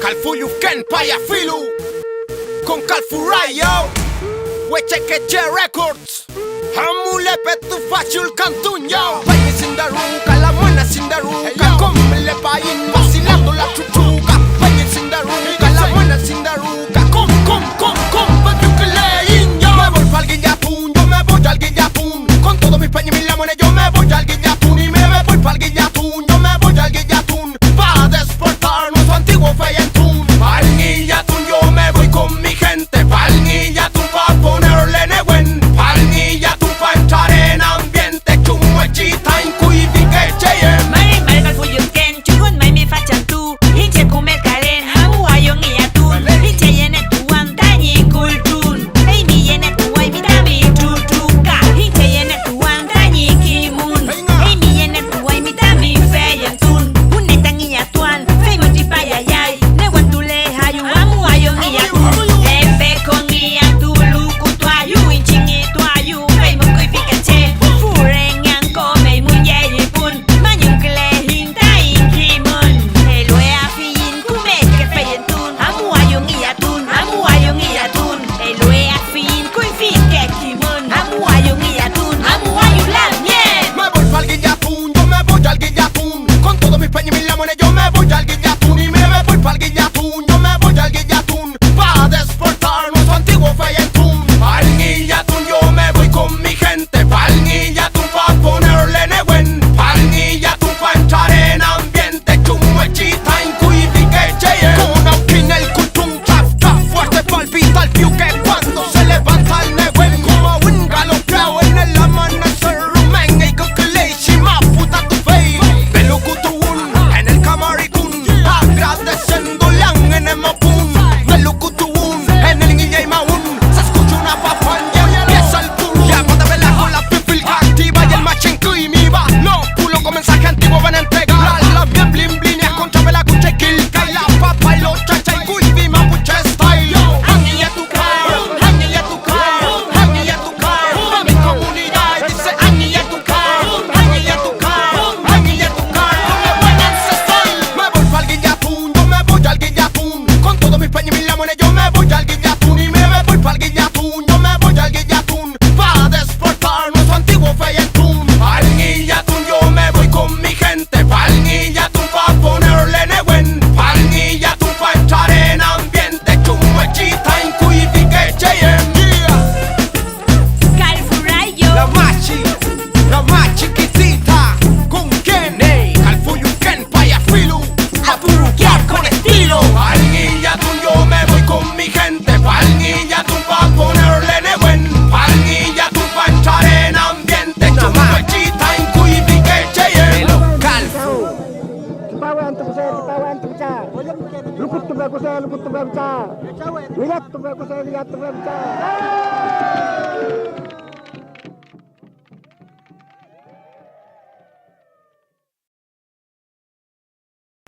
Calfuyu Ken Payafilu con Calfurayo Wechekeche Records Hamule Petu Fachul Cantuño Paye Sindaruca, la buena Sindaruca Come le payin vacilando la chuchuca Paye Sindaruca, la buena Sindaruca Com, Payu que le inyo Me voy pa'l Guillatún, yo me voy al Guillatún Con todos mis peñas y mis lamones yo me voy al Guillatún Y me voy pa'l Guillatún, yo me voy al Guillatún Pa' desportar nuestro antiguo Feyentún Pa'l Guillatún yo me voy con mi gente Pa'l Guillatún pa' ponerle negüen Pa'l Guillatún pa' entrar en ambiente Chumuechita in kuifique cheyem Mari Calfuyu Ken Chugun mai mi fachan tu Hinche kume karen Hamu ayong iyatun Hinche yene tuan Tanyi kultun Hey mi yene tuay mi dami tutuka Hinche yene tuan Tanyi kimun Hey mi yene tuay mi dami feyentun Une tang iyatuan Fey mo tripayayay Newan tule hayu Hamu ayong iyatun Epe con iyatu Luku tuayu Inchingi tuayu Fey mo kuifikache Fureng yang komey mun yeyipun Manyung kele hintayin kimun Elwe afiyin kumet ke feyentun Hamu ayong iyatun Hamu ayong iyatun Elwe afiyin kuifike kimun Hamu ayong iyatun Hamu ayong lamien Me voy pa'l Guillatún, yo me voy al Guillatún Con todos mis peñas y mis lamones yo me voy al Guillatún Y me voy pa'l Guillatún, yo me voy al Guillatún Pa' desportar nuestro antiguo Feyentún Pa'l Guillatún yo me voy con mi gente Pa'l Guillatún pa' ponerle negüen Pa'l Guillatún pa' entrar en ambiente Chumuechita in kuifique cheyem Con Aukin el cultún Taf, fuerte palpita el piu que cuando se levanta el negüen Como un galopeado en el amanecer Rumen y coquilei ma puta tu fey Melukutun en el Camaricún Agradeciendo lang en el Mapun Melukutun en el Guillay Maun Se escucha una papanya y empieza el pulo Ya cuando vela con la pipil activa y el machinco y mi va No pulo con mensaje antiguo van a entregar La bien blin blin y contra vela cucha y kilka Y la papa y los chacha y cuivi mapuche style Hangi a tu car, hangi a tu car, hangi a tu car Pa' mi comunidad dice hangi a tu car, hangi a tu car, hangi a tu car Con el buen ancestral Me voy pa'l Guillatún, yo me voy al Guillatún Con todos mis peñas y mis lamones yo me voy al Guillatún Y me voy pa'l Guillatún, yo me voy al Guillatún Pa' desportar nuestro antiguo Feyentún Pa'l Guillatún yo me voy con mi gente Pa'l Guillatún pa' ponerle negüen Pa'l Guillatún pa' entrar en ambiente Chumuechita in kuifique cheyem Calfurayo La más chiquitita con Ken Calfuyu Ken Payafilu A puruquear con estilo Pa'l Guillatún yo me voy con mi gente Pa'l Guillatún pa' ponerle negüen Pa'l Guillatún pa' entrar en ambiente Chumuechita in kuifique cheyem Tipawan tu besar. Lukut tu besar. Lihat tu besar.